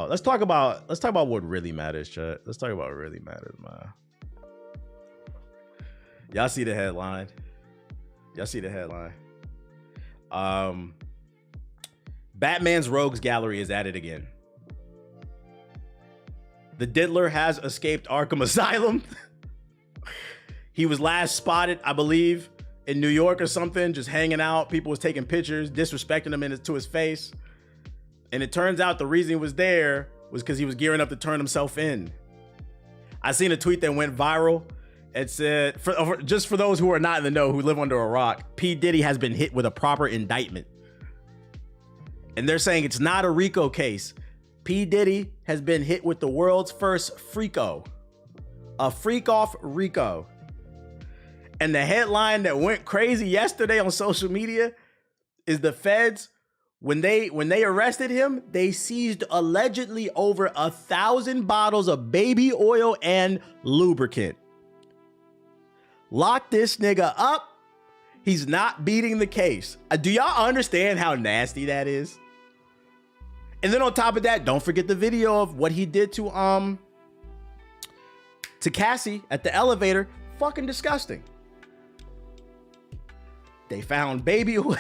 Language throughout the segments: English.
Let's talk about what really matters, chat. Let's talk about what really matters, man. Y'all see the headline? Y'all see the headline? Batman's Rogues Gallery is at it again. The Diddler has escaped Arkham Asylum. He was last spotted, I believe, in New York or something, just hanging out. People was taking pictures, disrespecting him to his face. And it turns out the reason he was there was because he was gearing up to turn himself in. I seen a tweet that went viral. It said, just for those who are not in the know, who live under a rock, P. Diddy has been hit with a proper indictment. And they're saying it's not a RICO case. P. Diddy has been hit with the world's first freako. A freak off RICO. And the headline that went crazy yesterday on social media is the feds, when they arrested him, they seized allegedly over 1,000 bottles of baby oil and lubricant. Lock this nigga up. He's not beating the case. Do y'all understand how nasty that is? And then on top of that, don't forget the video of what he did to Cassie at the elevator. Fucking disgusting. They found baby oil.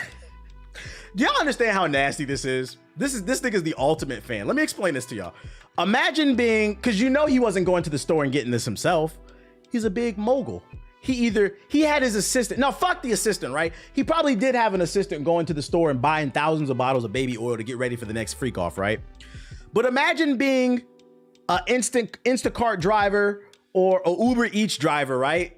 Do y'all understand how nasty this is? This nigga's the ultimate fan. Let me explain this to y'all. Imagine being, because you know he wasn't going to the store and getting this himself. He's a big mogul. He had his assistant. Now, fuck the assistant, right? He probably did have an assistant going to the store and buying thousands of bottles of baby oil to get ready for the next freak off, right? But imagine being an Instacart driver or a Uber Eats driver, right?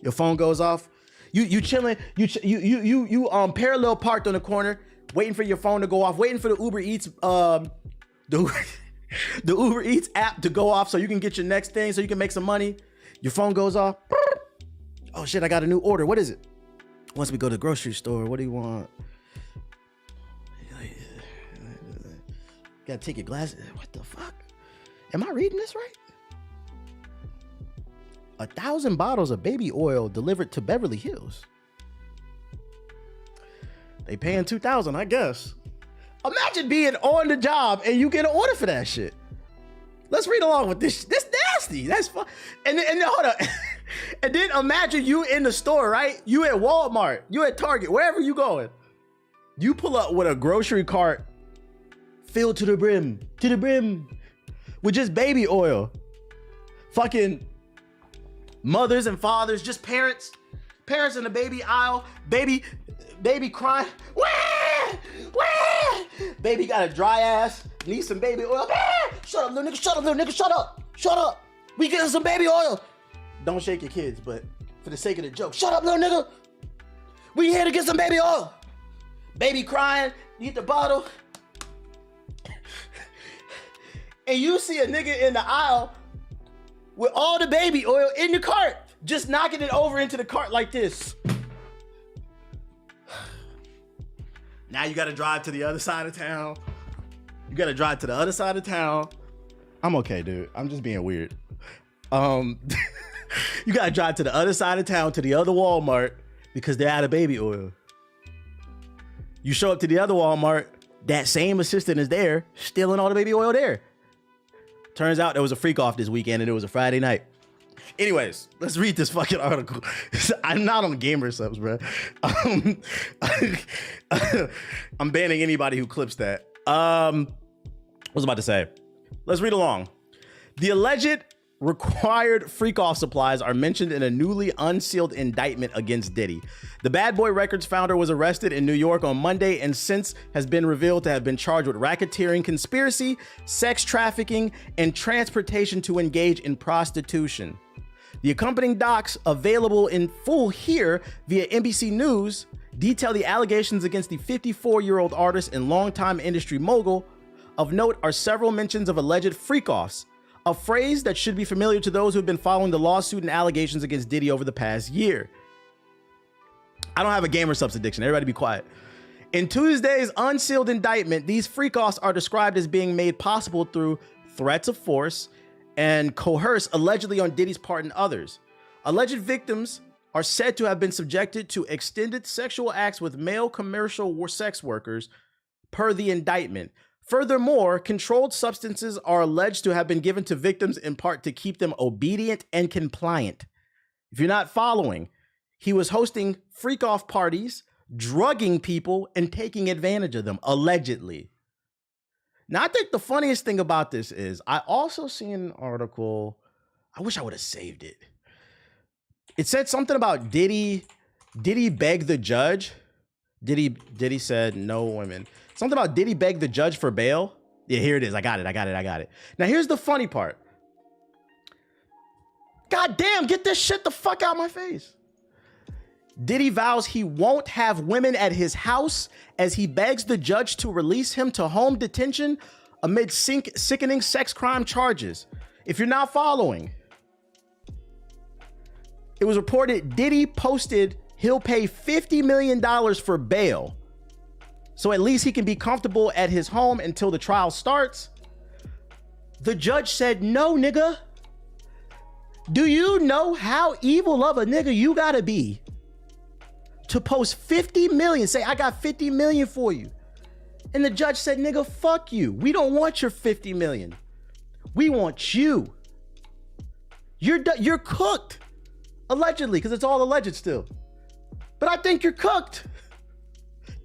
Your phone goes off. You chilling. You parallel parked on the corner, waiting for your phone to go off, waiting for the Uber Eats the Uber Eats app to go off so you can get your next thing, so you can make some money. Your phone goes off. Oh shit, I got a new order. What is it? Once we go to the grocery store, what do you want? Gotta take your glasses. What the fuck? Am I reading this right? 1,000 bottles of baby oil delivered to Beverly Hills. They paying $2,000, I guess. Imagine being on the job and you get an order for that shit. Let's read along with this. This nasty. That's fun. And hold up. And then imagine you in the store, right? You at Walmart, you at Target, wherever you going. You pull up with a grocery cart filled to the brim, with just baby oil. Fucking mothers and fathers, just parents in the baby aisle, baby crying. Wah! Wah! Baby got a dry ass, needs some baby oil. Shut up, little nigga, shut up. We getting some baby oil. Don't shake your kids, but for the sake of the joke, shut up, little nigga. We here to get some baby oil. Baby crying, need the bottle. And you see a nigga in the aisle with all the baby oil in the cart, just knocking it over into the cart like this. Now you gotta drive to the other side of town. I'm okay, dude. I'm just being weird. You gotta drive to the other side of town to the other Walmart because they're out of baby oil. You show up to the other Walmart, that same assistant is there, stealing all the baby oil there. Turns out there was a freak off this weekend and it was a Friday night. Anyways, let's read this fucking article. I'm not on gamer subs, bro. I'm banning anybody who clips that. What was I about to say? Let's read along. The alleged required freak-off supplies are mentioned in a newly unsealed indictment against Diddy. The Bad Boy Records founder was arrested in New York on Monday and since has been revealed to have been charged with racketeering, conspiracy, sex trafficking, and transportation to engage in prostitution. The accompanying docs, available in full here via NBC News, detail the allegations against the 54-year-old artist and longtime industry mogul. Of note are several mentions of alleged freak-offs, a phrase that should be familiar to those who have been following the lawsuit and allegations against Diddy over the past year. I don't have a gamer subs addiction. Everybody be quiet. In Tuesday's unsealed indictment, these freak-offs are described as being made possible through threats of force and coerce allegedly on Diddy's part and others. Alleged victims are said to have been subjected to extended sexual acts with male commercial sex workers per the indictment. Furthermore, controlled substances are alleged to have been given to victims in part to keep them obedient and compliant. If you're not following, he was hosting freak-off parties, drugging people, and taking advantage of them, allegedly. Now, I think the funniest thing about this is I also seen an article. I wish I would have saved it. It said something about Diddy beg the judge. Diddy said no women. Something about Diddy beg the judge for bail. Yeah, here it is. I got it. Now, here's the funny part. God damn, get this shit the fuck out of my face. Diddy vows he won't have women at his house as he begs the judge to release him to home detention amid sickening sex crime charges. If you're not following, it was reported Diddy posted he'll pay $50 million for bail, so at least he can be comfortable at his home until the trial starts. The judge said, no, nigga. Do you know how evil of a nigga you gotta be to post 50 million, say, I got 50 million for you? And the judge said, nigga, fuck you. We don't want your 50 million. We want you. You're cooked. Allegedly, because it's all alleged still. But I think you're cooked.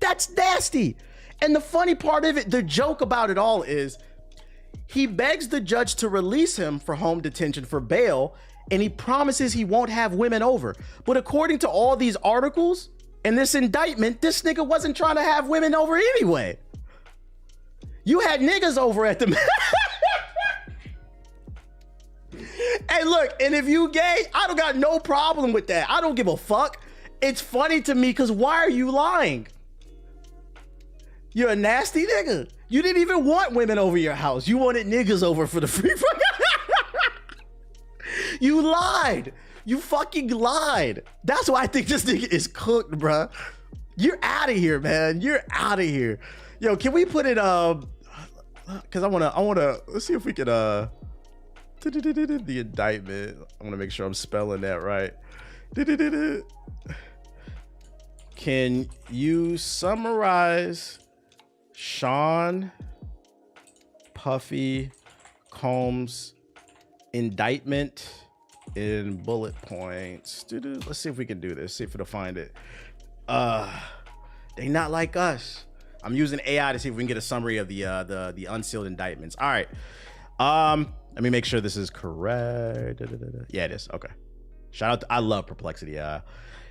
That's nasty. And the funny part of it, the joke about it all is he begs the judge to release him for home detention for bail, and he promises he won't have women over. But according to all these articles and this indictment, this nigga wasn't trying to have women over anyway. You had niggas over at the... Hey, look, and if you gay, I don't got no problem with that. I don't give a fuck. It's funny to me because why are you lying? You're a nasty nigga. You didn't even want women over your house. You wanted niggas over for the free... You lied. You fucking lied. That's why I think this nigga is cooked, bruh. You're out of here, man. You're out of here. Yo, can we put it, because I wanna, let's see if we can, the indictment. I wanna make sure I'm spelling that right. Can you summarize Sean Puffy Combs' indictment in bullet points? Let's see if we can do this. See if it'll find it. They not like us. I'm using AI to see if we can get a summary of the unsealed indictments. All right. Let me make sure this is correct. Yeah, it is. Okay. Shout out I love Perplexity.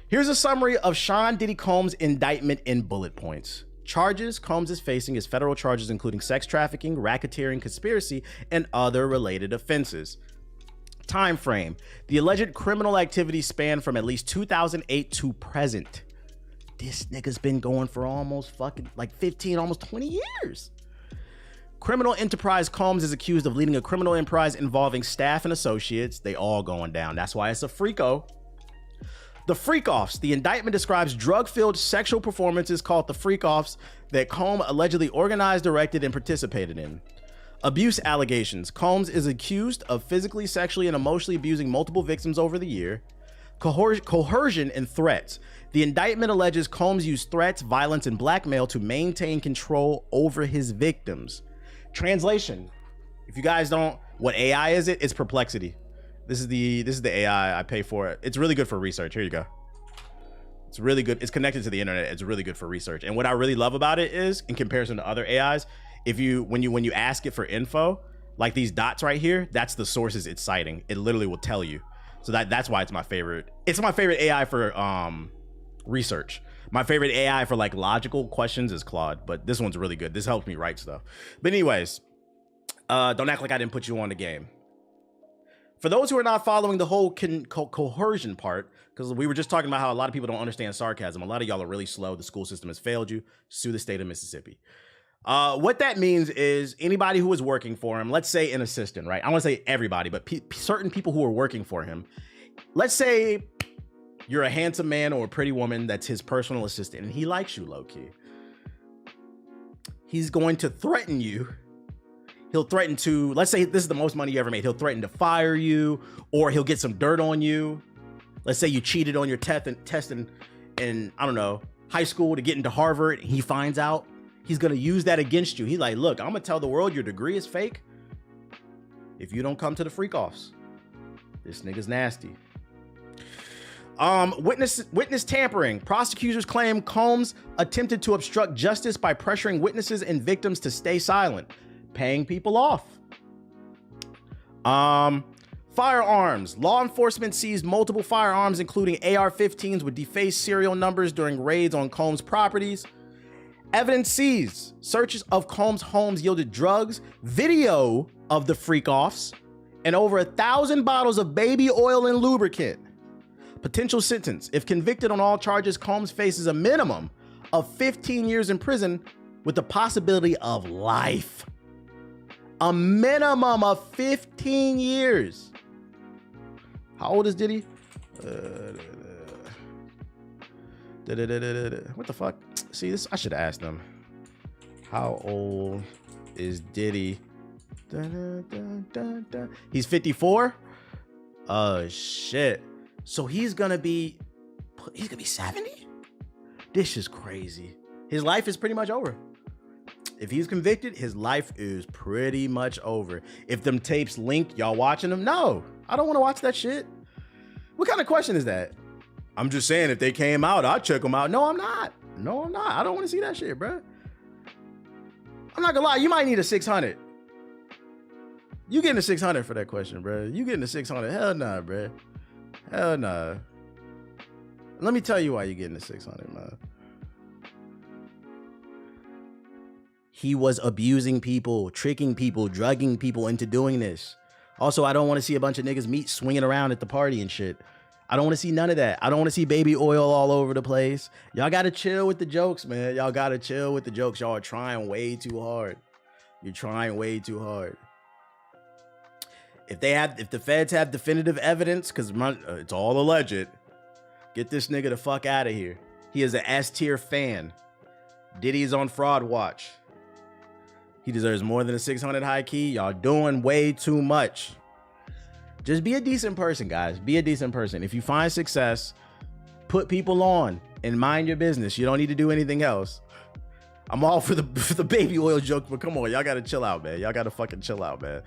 Here's a summary of Sean Diddy Combs' indictment in bullet points. Charges Combs is facing is federal charges including sex trafficking, racketeering, conspiracy, and other related offenses. Time frame. The alleged criminal activity spanned from at least 2008 to present. This nigga's been going for almost fucking like 15, almost 20 years. Criminal enterprise. Combs is accused of leading a criminal enterprise involving staff and associates. They all going down. That's why it's a freako. The freak-offs. The indictment describes drug-filled sexual performances called the freak-offs that Combs allegedly organized, directed, and participated in. Abuse allegations. Combs is accused of physically, sexually, and emotionally abusing multiple victims over the year. Coercion and threats. The indictment alleges Combs used threats, violence, and blackmail to maintain control over his victims. Translation. If you guys don't, what AI is it? It's Perplexity. This is the AI I pay for it. It's really good for research. Here you go. It's really good. It's connected to the internet. It's really good for research. And what I really love about it is, in comparison to other AIs, when you ask it for info, like these dots right here, that's the sources it's citing. It literally will tell you. So that's why it's my favorite. It's my favorite AI for research. My favorite AI for like logical questions is Claude, but this one's really good. This helps me write stuff. But anyways, don't act like I didn't put you on the game. For those who are not following the whole coercion part, because we were just talking about how a lot of people don't understand sarcasm. A lot of y'all are really slow. The school system has failed you. Sue the state of Mississippi. What that means is anybody who is working for him, let's say an assistant, right? I want to say everybody, but certain people who are working for him. Let's say you're a handsome man or a pretty woman that's his personal assistant and he likes you low-key. He's going to threaten you. He'll threaten to, let's say this is the most money you ever made. He'll threaten to fire you, or he'll get some dirt on you. Let's say you cheated on your test in, I don't know, high school to get into Harvard. He finds out He's gonna use that against you. He's like, look, I'm gonna tell the world your degree is fake if you don't come to the freak offs. This nigga's nasty. Witness tampering. Prosecutors claim Combs attempted to obstruct justice by pressuring witnesses and victims to stay silent, paying people off. Firearms. Law enforcement seized multiple firearms, including AR-15s with defaced serial numbers during raids on Combs' properties. Evidence seized. Searches of Combs' homes yielded drugs, video of the freak-offs, and over 1,000 bottles of baby oil and lubricant. Potential sentence. If convicted on all charges, Combs faces a minimum of 15 years in prison with the possibility of life. A minimum of 15 years. How old is Diddy? What the fuck? See, this, I should have asked them. How old is Diddy? He's 54? Oh, shit. So he's gonna be 70? This is crazy. His life is pretty much over. If he's convicted, his life is pretty much over. If them tapes link, y'all watching them? No, I don't want to watch that shit. What kind of question is that? I'm just saying, if they came out, I'd check them out. No, I'm not. No, I'm not. I don't want to see that shit, bro. I'm not gonna lie. You might need a 600. You getting a 600 for that question, bro. You getting a 600. Hell nah, bro. Hell nah. Let me tell you why you're getting a 600, man. He was abusing people, tricking people, drugging people into doing this. Also, I don't want to see a bunch of niggas meat swinging around at the party and shit. I don't want to see none of that. I don't want to see baby oil all over the place. Y'all got to chill with the jokes, man. Y'all got to chill with the jokes. Y'all are trying way too hard. You're trying way too hard. If the feds have definitive evidence, because it's all alleged, get this nigga the fuck out of here. He is an S-tier fan. Diddy's on fraud watch. He deserves more than a 600 high key. Y'all doing way too much. Just be a decent person, guys. Be a decent person. If you find success, put people on and mind your business. You don't need to do anything else. I'm all for the baby oil joke, but come on, y'all gotta chill out, man. Y'all gotta fucking chill out, man.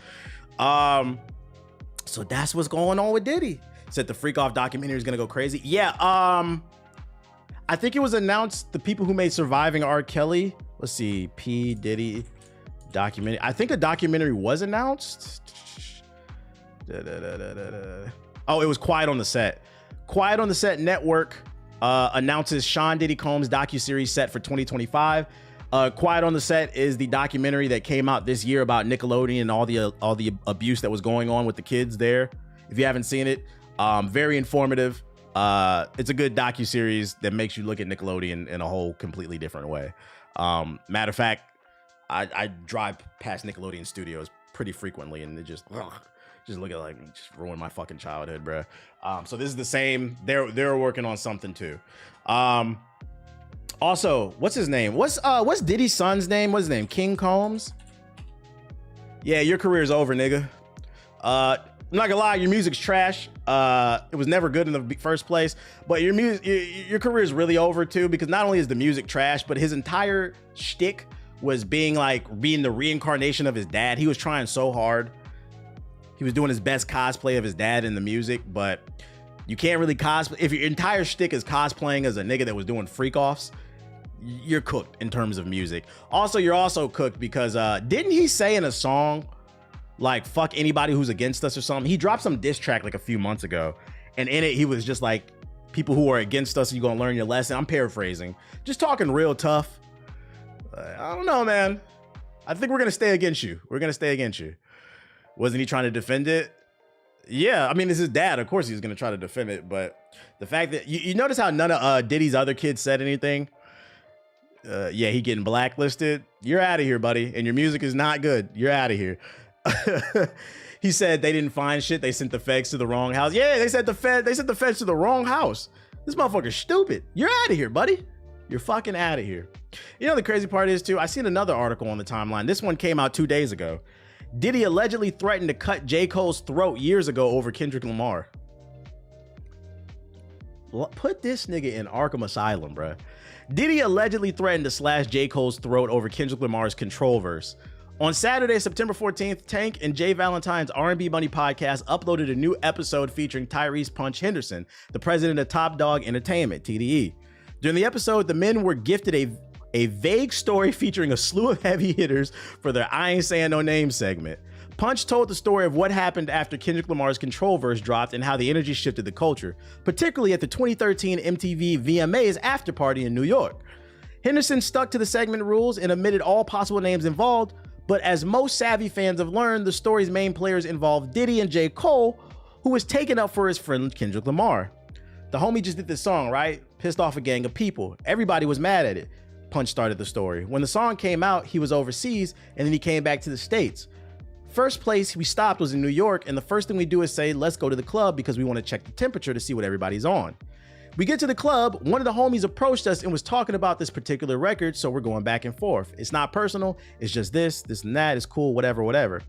So that's what's going on with Diddy. Said the Freak Off documentary is gonna go crazy. Yeah, I think it was announced the people who made Surviving R. Kelly. Let's see, P. Diddy documentary. I think a documentary was announced. Oh, it was Quiet on the Set. Quiet on the Set Network announces Sean Diddy Combs docuseries set for 2025. Quiet on the Set is the documentary that came out this year about Nickelodeon and all the abuse that was going on with the kids there. If you haven't seen it, very informative. It's a good docuseries that makes you look at Nickelodeon in a whole completely different way. Matter of fact, I drive past Nickelodeon studios pretty frequently, and it just look at like just ruin my fucking childhood, bro. So this is the same. They're working on something too. Also, what's his name? What's Diddy's son's name? What's his name? King Combs? Yeah, your career's over, nigga. I'm not gonna lie, your music's trash. It was never good in the first place, but your career is really over too, because not only is the music trash, but his entire shtick was being the reincarnation of his dad. He was trying so hard. He was doing his best cosplay of his dad in the music, but you can't really cosplay. If your entire shtick is cosplaying as a nigga that was doing freak offs, you're cooked in terms of music. Also, you're also cooked because didn't he say in a song, like, fuck anybody who's against us or something? He dropped some diss track like a few months ago, and in it he was just like, people who are against us, you're gonna learn your lesson. I'm paraphrasing, just talking real tough. I don't know, man. I think we're gonna stay against you. We're gonna stay against you. Wasn't he trying to defend it? Yeah, I mean, it's his dad. Of course he's gonna try to defend it, but the fact that you notice how none of Diddy's other kids said anything. Yeah, he getting blacklisted. You're out of here, buddy. And your music is not good. You're out of here. He said they didn't find shit. They sent the feds to the wrong house. Yeah, they sent the feds to the wrong house. This motherfucker's stupid. You're out of here, buddy. You're fucking out of here. You know, the crazy part is too, I seen another article on the timeline. This one came out 2 days ago. Diddy allegedly threatened to cut J. Cole's throat years ago over Kendrick Lamar. Put this nigga in Arkham Asylum, bruh. Diddy allegedly threatened to slash J. Cole's throat over Kendrick Lamar's Control verse. On Saturday, September 14th, Tank and Jay Valentine's R&B Money podcast uploaded a new episode featuring Tyrese Punch Henderson, the president of Top Dog Entertainment, TDE. During the episode, the men were gifted a vague story featuring a slew of heavy hitters for their I Ain't Saying No Name segment. Punch told the story of what happened after Kendrick Lamar's Control verse dropped and how the energy shifted the culture, particularly at the 2013 MTV VMAs after party in New York. Henderson stuck to the segment rules and omitted all possible names involved, but as most savvy fans have learned, the story's main players involved Diddy and J. Cole, who was taken up for his friend Kendrick Lamar. The homie just did this song, right? Pissed off a gang of people. Everybody was mad at it. Punch started the story. When the song came out, he was overseas, and then he came back to the States. First place we stopped was in New York, and the first thing we do is say, let's go to the club because we want to check the temperature to see what everybody's on. We get to the club, one of the homies approached us and was talking about this particular record, so we're going back and forth. It's not personal, it's just this and that, it's cool, whatever.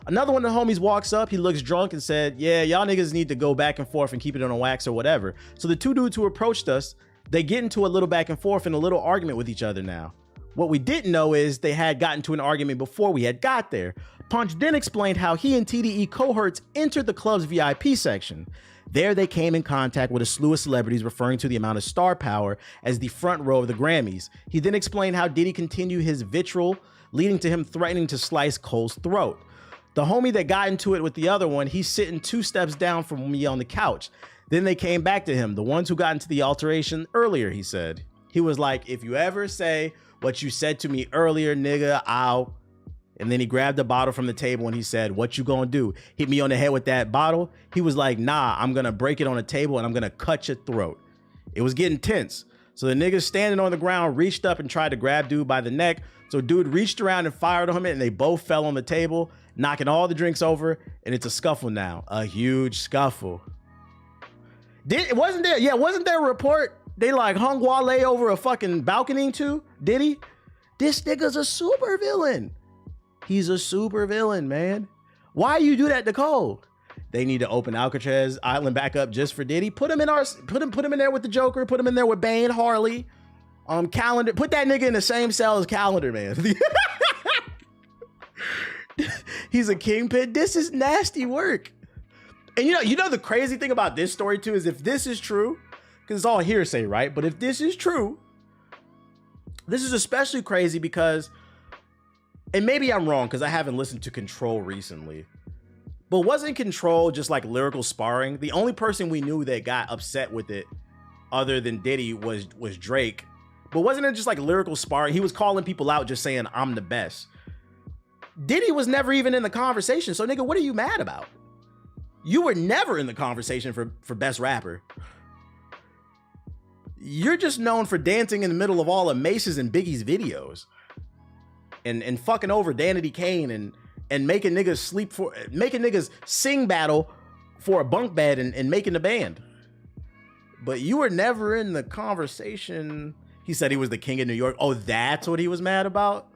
Another one of the homies walks up, he looks drunk and said, yeah, y'all niggas need to go back and forth and keep it on a wax or whatever. So the two dudes who approached us, they get into a little back and forth and a little argument with each other now. What we didn't know is they had gotten to an argument before we had got there. Punch then explained how he and TDE cohorts entered the club's VIP section. There they came in contact with a slew of celebrities, referring to the amount of star power as the front row of the Grammys. He then explained how Diddy continued his vitriol, leading to him threatening to slice Cole's throat. The homie that got into it with the other one, he's sitting 2 steps down from me on the couch. Then they came back to him, the ones who got into the alteration earlier, he said. He was like, if you ever say what you said to me earlier, nigga, I'll... And then he grabbed a bottle from the table and he said, what you gonna do? Hit me on the head with that bottle? He was like, nah, I'm gonna break it on the table and I'm gonna cut your throat. It was getting tense. So the nigga standing on the ground reached up and tried to grab dude by the neck. So dude reached around and fired on him and they both fell on the table, knocking all the drinks over, and it's a scuffle now. A huge scuffle. Wasn't there a report they like hung Wale over a fucking balcony too? Diddy? This nigga's a super villain. He's a super villain, man. Why you do that to Cole? They need to open Alcatraz Island back up just for Diddy. Put him in there with the Joker. Put him in there with Bane, Harley, Calendar. Put that nigga in the same cell as Calendar, man. He's a kingpin. This is nasty work. And you know the crazy thing about this story too is if this is true, because it's all hearsay, right? But if this is true, this is especially crazy because, and maybe I'm wrong because I haven't listened to Control recently, but wasn't Control just like lyrical sparring? The only person we knew that got upset with it other than Diddy was Drake. But wasn't it just like lyrical sparring? He was calling people out just saying, I'm the best. Diddy was never even in the conversation. So nigga, what are you mad about? You were never in the conversation for best rapper. You're just known for dancing in the middle of all of Mace's and Biggie's videos. And fucking over Danity Kane and making niggas sing battle for a bunk bed and making the band. But you were never in the conversation. He said he was the king of New York. Oh, that's what he was mad about?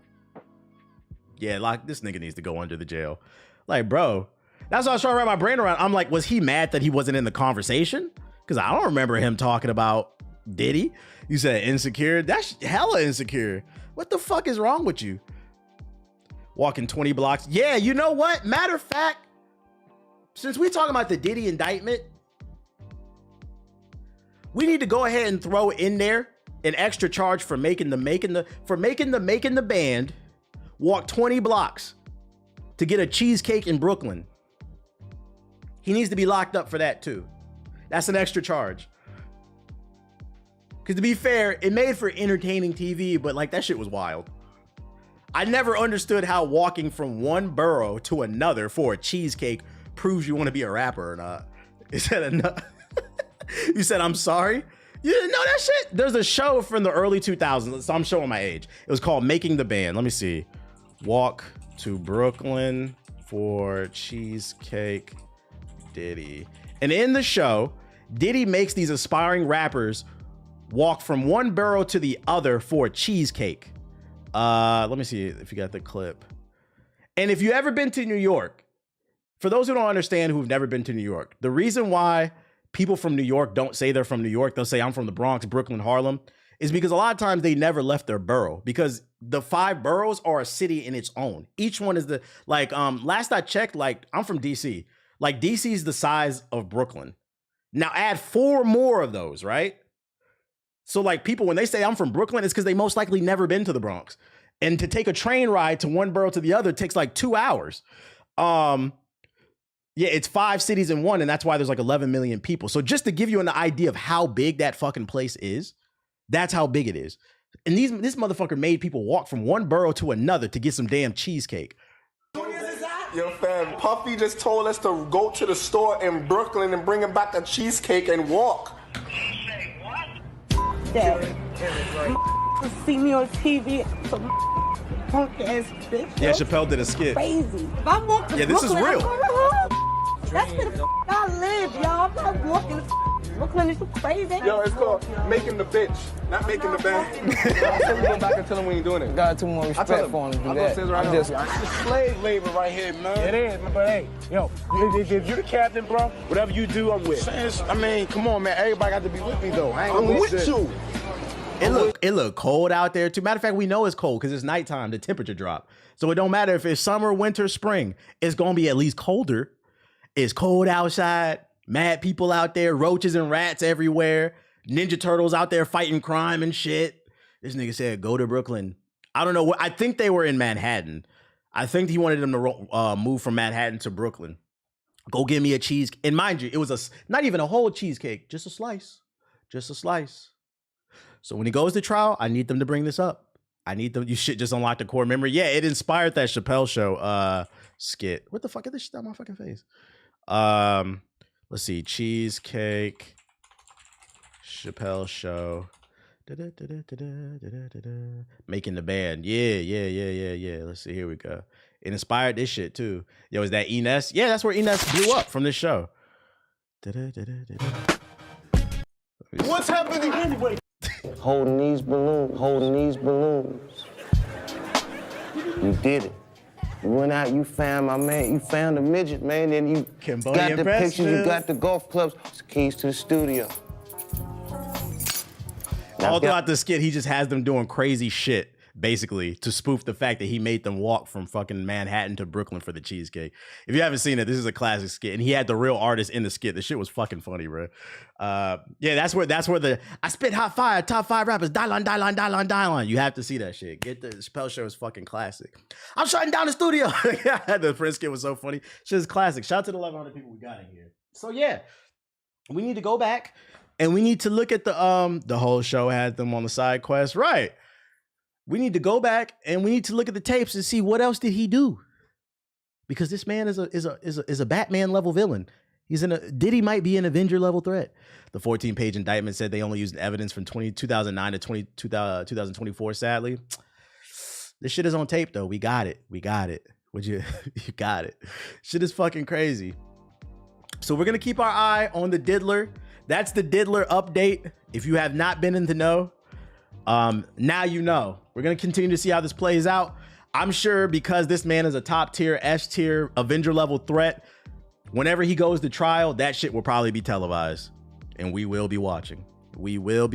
Yeah, like this nigga needs to go under the jail. Like, bro, that's what I was trying to wrap my brain around. I'm like, was he mad that he wasn't in the conversation? Because I don't remember him talking about Diddy. You said insecure. That's hella insecure. What the fuck is wrong with you? Walking 20 blocks. Yeah, you know what? Matter of fact, since we're talking about the Diddy indictment, we need to go ahead and throw in there an extra charge for making the band walk 20 blocks to get a cheesecake in Brooklyn. He needs to be locked up for that too. That's an extra charge. Because to be fair, it made for entertaining TV, but like that shit was wild. I never understood how walking from one borough to another for a cheesecake proves you want to be a rapper or not. Is that enough? You said, I'm sorry? You didn't know that shit? There's a show from the early 2000s. So I'm showing my age. It was called Making the Band. Let me see. Walk to Brooklyn for cheesecake Diddy. And in the show, Diddy makes these aspiring rappers walk from one borough to the other for a cheesecake. Let me see if you got the clip. And if you ever been to New York, for those who don't understand, who've never been to New York, the reason why people from New York don't say they're from New York, they'll say I'm from the Bronx, Brooklyn, Harlem, is because a lot of times they never left their borough, because the 5 boroughs are a city in its own. Each one is the, like, last I checked, like, I'm from DC. Like, DC is the size of Brooklyn. Now add 4 more of those, right? So like people, when they say I'm from Brooklyn, it's because they most likely never been to the Bronx. And to take a train ride to one borough to the other takes like 2 hours. Yeah, it's 5 cities in one, and that's why there's like 11 million people. So just to give you an idea of how big that fucking place is, that's how big it is. And this motherfucker made people walk from one borough to another to get some damn cheesecake. Yo, fam, Puffy just told us to go to the store in Brooklyn and bring him back a cheesecake and walk. Dad, see me on TV, some punk ass bitch. Yeah, Chappelle did a skit. Crazy. If I walk to this is Brooklyn, real. I'm going home. That's where the I live, y'all. I'm not walking to Brooklyn. It's crazy. Yo, it's called making the bitch, not making the band. I said we go back and tell him we ain't doing it. Got too much respect for him to do that. This is slave labor right here, man. It is, but hey, yo, if you the captain, bro, whatever you do, I'm with. I mean, come on, man. Everybody got to be with me, though. I'm with you. It look cold out there too. Matter of fact, we know it's cold because it's nighttime. The temperature drop. So it don't matter if it's summer, winter, spring. It's gonna be at least colder. It's cold outside. Mad people out there. Roaches and rats everywhere. Ninja Turtles out there fighting crime and shit. This nigga said, "Go to Brooklyn." I don't know what. I think they were in Manhattan. I think he wanted them to move from Manhattan to Brooklyn. Go get me a cheese. And mind you, it was not even a whole cheesecake, just a slice. Just a slice. So when he goes to trial, I need them to bring this up. I need them. You shit just unlock the core memory. Yeah, it inspired that Chappelle show skit. What the fuck is this shit on my fucking face? Let's see. Cheesecake. Chappelle show. Making the band. Yeah. Let's see. Here we go. It inspired this shit too. Yo, is that Ines? Yeah, that's where Ines blew up from this show. What's happening anyway? Holding these balloons. You did it. You went out, you found my man, you found the midget, man, then you got the pictures, you got the golf clubs, it's the keys to the studio. All throughout the skit, he just has them doing crazy shit, basically, to spoof the fact that he made them walk from fucking Manhattan to Brooklyn for the cheesecake. If you haven't seen it, this is a classic skit, and he had the real artist in the skit. The shit was fucking funny, bro. Yeah, that's where the I spit hot fire, top 5 rappers, die-line. You have to see that shit. Get the Chappelle show is fucking classic. I'm shutting down the studio. The Prince skit was so funny. Shit is classic. Shout out to the 1,100 people we got in here. So yeah, we need to go back and we need to look at the whole show had them on the side quest, right? We need to go back and we need to look at the tapes and see what else did he do, because this man is a Batman level villain. Diddy might be an Avenger level threat. The 14-page indictment said they only used evidence from 2009 to 2024. Sadly, this shit is on tape though. We got it. Would you? You got it. Shit is fucking crazy. So we're gonna keep our eye on the Diddler. That's the Diddler update. If you have not been in the know, now you know. We're gonna continue to see how this plays out. I'm sure because this man is a top tier, S tier, Avenger level threat, whenever he goes to trial, that shit will probably be televised. And we will be watching. We will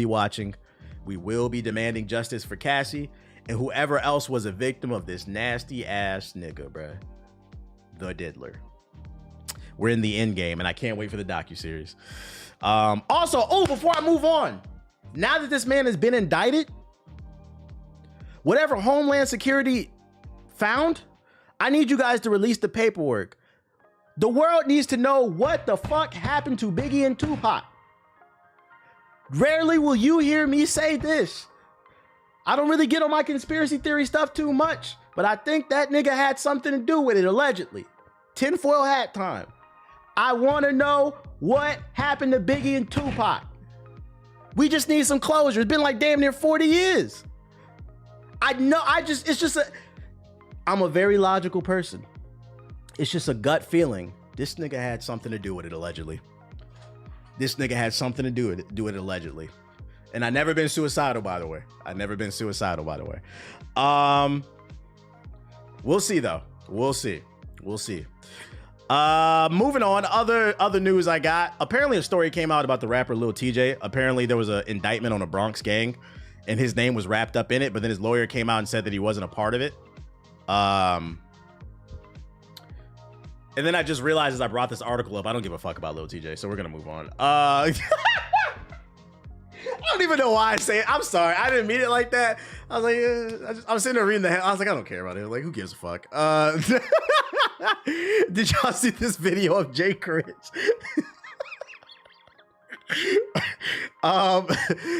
be demanding justice for Cassie and whoever else was a victim of this nasty ass nigga, bruh. The Diddler. We're in the end game and I can't wait for the docuseries. Also, before I move on, now that this man has been indicted, whatever Homeland Security found, I need you guys to release the paperwork. The world needs to know what the fuck happened to Biggie and Tupac. Rarely will you hear me say this. I don't really get on my conspiracy theory stuff too much, but I think that nigga had something to do with it, allegedly. Tinfoil hat time. I want to know what happened to Biggie and Tupac. We just need some closure. It's been like damn near 40 years. I'm a very logical person. It's just a gut feeling. This nigga had something to do with it, allegedly. Allegedly. And I never been suicidal, by the way. We'll see, though. We'll see. Moving on, other news I got. Apparently a story came out about the rapper Lil TJ. Apparently there was an indictment on a Bronx gang. and his name was wrapped up in it, but then his lawyer came out and said that he wasn't a part of it. And then I just realized as I brought this article up, I don't give a fuck about Lil TJ, so we're gonna move on. I don't even know why I say it. I'm sorry, I didn't mean it like that. I was like, I was sitting there reading the head. I was like, I don't care about it. Like, who gives a fuck? Did y'all see this video of Jay Critch?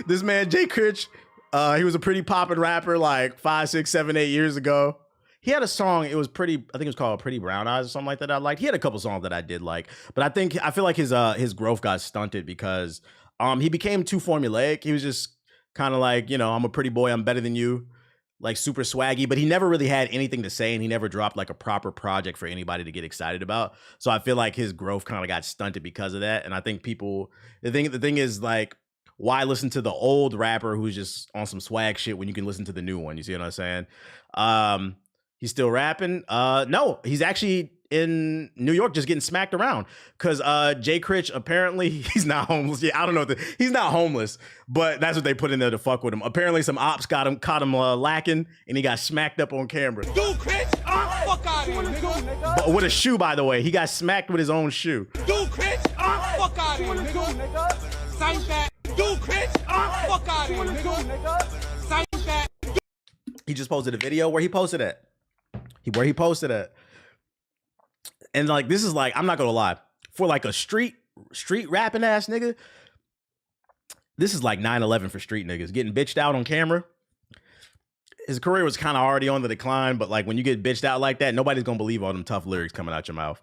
This man Jay Critch, he was a pretty poppin' rapper like 5, 6, 7, 8 years ago. He had a song, it was pretty, I think it was called Pretty Brown Eyes or something like that I liked. He had a couple songs that I did like, but I feel like his growth got stunted because he became too formulaic. He was just kind of like, you know, I'm a pretty boy, I'm better than you, like super swaggy, but he never really had anything to say, and he never dropped like a proper project for anybody to get excited about. So I feel like his growth kind of got stunted because of that. And I think people, the thing is like, why listen to the old rapper who's just on some swag shit when you can listen to the new one? You see what I'm saying? He's still rapping. No, he's actually in New York just getting smacked around because Jay Critch, apparently he's not homeless. Yeah, I don't know. He's not homeless, but that's what they put in there to fuck with him. Apparently some ops caught him lacking, and he got smacked up on camera. Dude, Critch, fuck out of here, nigga. But with a shoe, by the way. He got smacked with his own shoe. Dude, Critch, fuck out of here, nigga. Sign that. Dude, Critch, fuck out of here, nigga. Sign that. He just posted a video where he posted it. Where he posted it. And like, this is like, I'm not gonna lie, for like a street rapping ass nigga, this is like 9/11 for street niggas. Getting bitched out on camera. His career was kind of already on the decline, but like when you get bitched out like that, nobody's gonna believe all them tough lyrics coming out your mouth.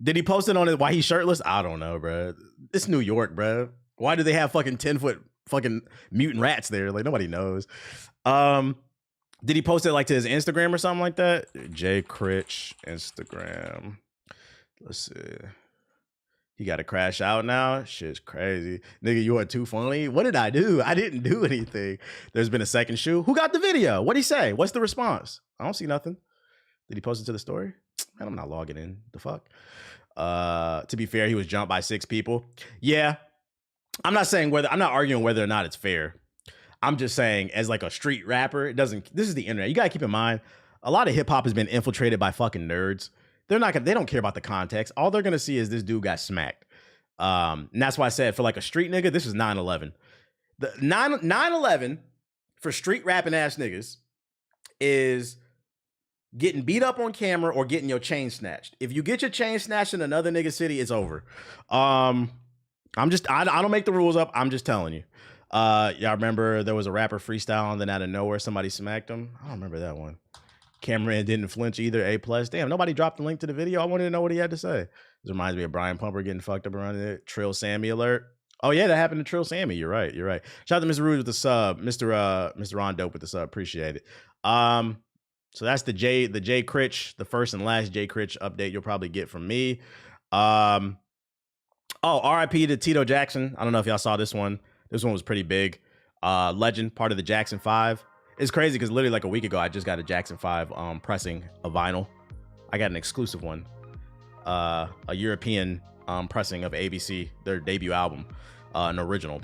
Did he post it on it why he's shirtless? I don't know, bro. It's New York, bro. Why do they have fucking 10-foot fucking mutant rats there? Like, nobody knows. Did he post it like to his Instagram or something like that? Jay Critch Instagram. Let's see. He got to crash out now. Shit's crazy. Nigga, you are too funny. What did I do? I didn't do anything. There's been a second shoe. Who got the video? What'd he say? What's the response? I don't see nothing. Did he post it to the story? Man, I'm not logging in. The fuck? To be fair, he was jumped by 6 people. Yeah. I'm not arguing whether or not it's fair. I'm just saying, as like a street rapper, this is the internet. You gotta keep in mind, a lot of hip hop has been infiltrated by fucking nerds. They don't care about the context. All they're gonna see is this dude got smacked. And that's why I said, for like a street nigga, this is 9/11. The 9/11 for street rapping ass niggas is getting beat up on camera or getting your chain snatched. If you get your chain snatched in another nigga city, it's over. I don't make the rules up. I'm just telling you. Y'all remember there was a rapper freestyle and then out of nowhere somebody smacked him? I don't remember that one. Cameraman didn't flinch either. A+. Damn, nobody dropped the link to the video. I wanted to know what he had to say. This reminds me of Brian Pumper getting fucked up around it. Trill Sammy alert. Oh yeah, that happened to Trill Sammy. You're right. Shout out to Mr. Rude with the sub. Mr. Ron Dope with the sub. Appreciate it. So that's the Jay Critch, the first and last Jay Critch update you'll probably get from me. RIP to Tito Jackson. I don't know if y'all saw this one. This one was pretty big. Legend, part of the Jackson 5. It's crazy because literally like a week ago, I just got a Jackson 5 pressing a vinyl. I got an exclusive one. A European pressing of ABC, their debut album, an original.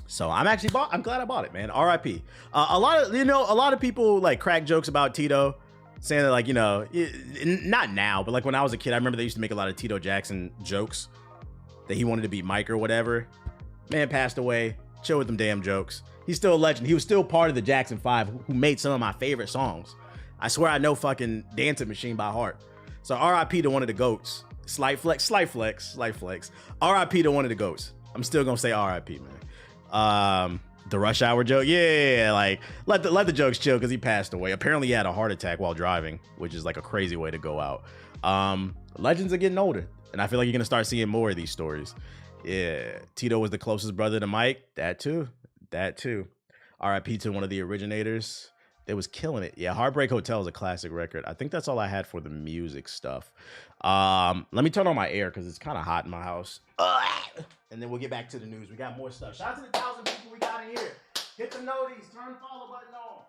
So I'm glad I bought it, man. RIP. A lot of people like crack jokes about Tito, saying that like, you know, not now, but like when I was a kid, I remember they used to make a lot of Tito Jackson jokes that he wanted to be Mike or whatever. Man passed away. Chill with them damn jokes. He's still a legend. He was still part of the Jackson 5 who made some of my favorite songs. I swear I know fucking Dancing Machine by heart. So RIP to one of the GOATs. Slight flex. RIP to one of the GOATs. I'm still gonna say RIP, man. The rush hour joke. Yeah, like let the jokes chill because he passed away. Apparently he had a heart attack while driving, which is like a crazy way to go out. Legends are getting older, and I feel like you're gonna start seeing more of these stories. Yeah, Tito was the closest brother to Mike. That too. RIP to one of the originators. They was killing it. Yeah, Heartbreak Hotel is a classic record. I think that's all I had for the music stuff. Let me turn on my air because it's kind of hot in my house. And then we'll get back to the news. We got more stuff. Shout out to the 1,000 people we got in here. Hit the noties. Turn the follow button on.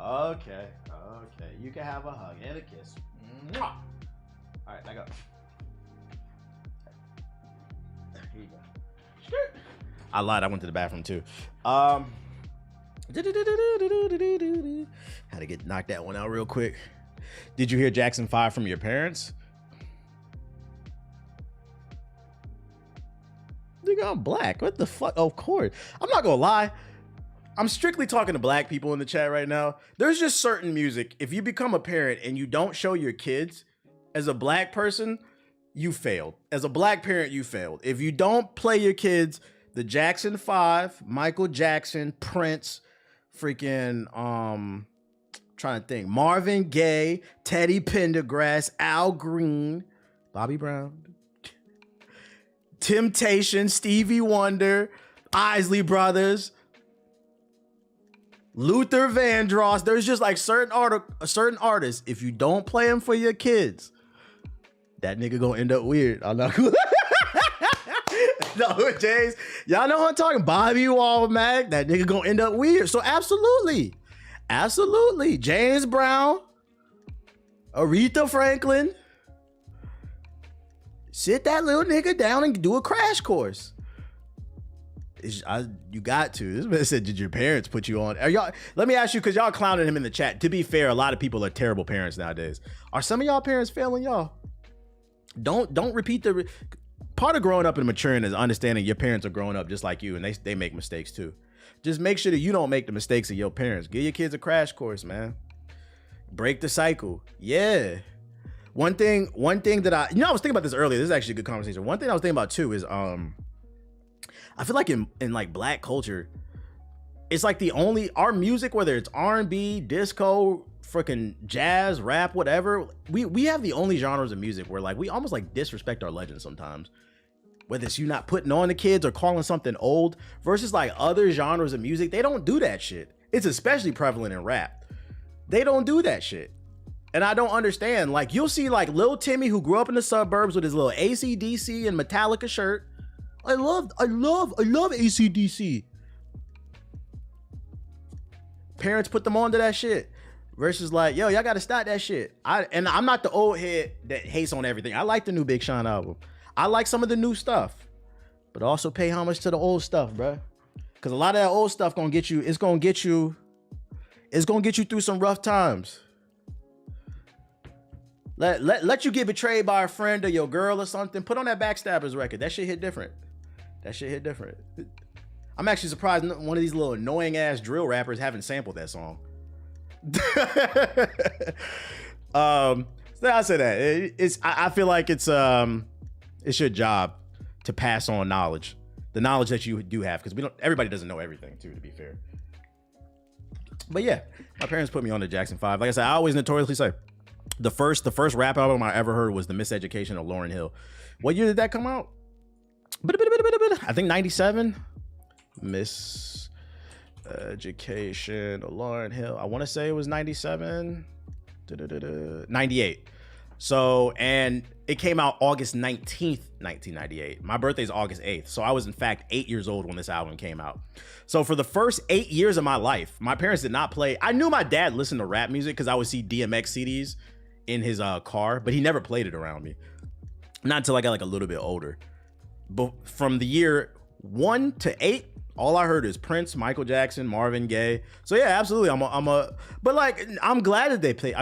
Okay. You can have a hug and a kiss. Mwah. All right, I go. Here you go. I lied. I went to the bathroom too. Had to get knocked that one out real quick. Did you hear Jackson 5 from your parents? Nigga, I'm black. What the fuck? Of course. I'm not gonna lie. I'm strictly talking to black people in the chat right now. There's just certain music. If you become a parent and you don't show your kids, as a black person, you failed. As a black parent, you failed. If you don't play your kids the Jackson 5, Michael Jackson, Prince, freaking trying to think, Marvin Gaye, Teddy Pendergrass, Al Green, Bobby Brown, Temptation, Stevie Wonder, Isley Brothers, Luther Vandross. There's just like certain artists. If you don't play them for your kids, that nigga gonna end up weird. I'm not cool. No, James, y'all know what I'm talking. Bobby Womack, that nigga gonna end up weird. So absolutely, James Brown, Aretha Franklin, sit that little nigga down and do a crash course. You got to. This man said, did your parents put you on? Are y'all? Let me ask you, because y'all clowning him in the chat. To be fair, a lot of people are terrible parents nowadays. Are some of y'all parents failing y'all? Don't repeat the. Part of growing up and maturing is understanding your parents are growing up just like you, and they make mistakes too. Just make sure that you don't make the mistakes of your parents. Give your kids a crash course, man. Break the cycle. Yeah. One thing that I was thinking about this earlier. This is actually a good conversation. One thing I was thinking about too is I feel like in like black culture, it's like our music, whether it's R&B, disco, freaking jazz, rap, whatever, we have the only genres of music where like we almost like disrespect our legends sometimes. Whether it's you not putting on the kids or calling something old, versus like other genres of music, they don't do that shit. It's especially prevalent in rap. They don't do that shit. And I don't understand. Like you'll see like Lil Timmy, who grew up in the suburbs with his little AC/DC and Metallica shirt. I love AC/DC. Parents put them onto that shit. Versus like, yo, y'all gotta stop that shit. I'm not the old head that hates on everything. I like the new Big Sean album. I like some of the new stuff, but also pay homage to the old stuff, bro. Because a lot of that old stuff gonna get you. It's gonna get you through some rough times. Let you get betrayed by a friend or your girl or something. Put on that Backstabbers record. That shit hit different. I'm actually surprised one of these little annoying ass drill rappers haven't sampled that song. So I say that I feel like it's your job to pass on knowledge, the knowledge that you do have, because everybody doesn't know everything too, to be fair. But yeah, my parents put me on the Jackson 5. Like I said, I always notoriously say the first rap album I ever heard was The Miseducation of Lauryn Hill. What year did that come out? I think 97. Education of Lauryn Hill. I want to say it was 97, 98. So, and it came out August 19th, 1998. My birthday's August 8th. So I was in fact 8 years old when this album came out. So for the first 8 years of my life, my parents did not play. I knew my dad listened to rap music because I would see DMX CDs in his car, but he never played it around me. Not until I got like a little bit older. But from the year 1 to 8, all I heard is Prince, Michael Jackson, Marvin Gaye. So yeah, absolutely. But like, I'm glad they played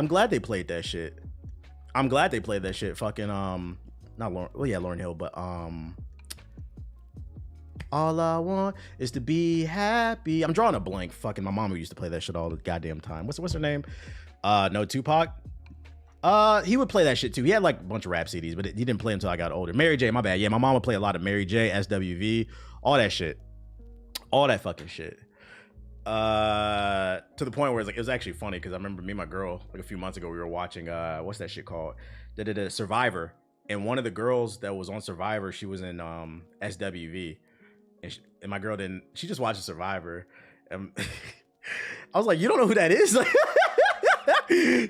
that shit. I'm glad they played that shit. Fucking, not Lauryn, well, yeah, Lauryn Hill, but, all I want is to be happy. I'm drawing a blank. Fucking, my mama used to play that shit all the goddamn time. What's her name? No, Tupac. He would play that shit too. He had like a bunch of rap CDs, but he didn't play until I got older. Mary J, my bad. Yeah, my mom would play a lot of Mary J, SWV, all that shit. All that fucking shit. To the point where it was actually funny because I remember me and my girl like a few months ago we were watching what's that shit called? Survivor, and one of the girls that was on Survivor, she was in SWV, and my girl didn't. She just watched Survivor, and I was like, you don't know who that is?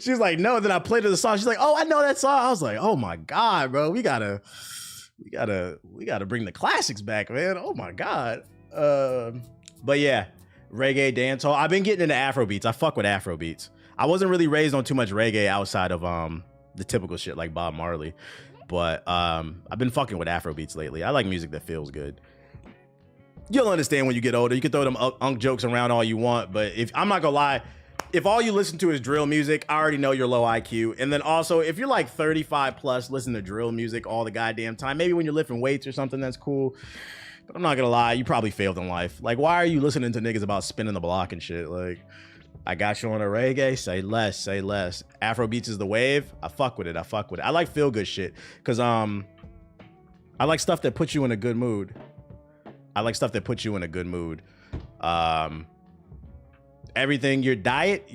She was like, no. Then I played her the song. She's like, oh, I know that song. I was like, oh my god, bro, we gotta bring the classics back, man. Oh my god. But yeah, reggae, dancehall. I've been getting into Afro beats. I fuck with Afro beats. I wasn't really raised on too much reggae outside of the typical shit like Bob Marley, but I've been fucking with Afro beats lately. I like music that feels good. You'll understand when you get older. You can throw them unk jokes around all you want, but if I'm not gonna lie, if all you listen to is drill music, I already know you're low IQ. And then also, if you're like 35 plus, listen to drill music all the goddamn time, maybe when you're lifting weights or something, that's cool. But I'm not gonna lie, you probably failed in life. Like, why are you listening to niggas about spinning the block and shit? Like, I got you on a reggae, say less, say less. Afro beats is the wave. I fuck with it, I fuck with it. I like feel good shit, cause I like stuff that puts you in a good mood. I like stuff that puts you in a good mood. Everything, your diet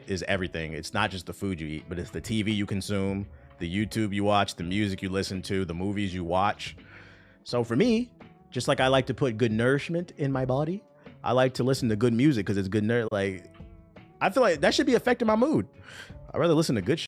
is everything. It's not just the food you eat, but it's the TV you consume, the YouTube you watch, the music you listen to, the movies you watch. So for me, just like I like to put good nourishment in my body, I like to listen to good music because it's good like, I feel like that should be affecting my mood. I'd rather listen to good shit.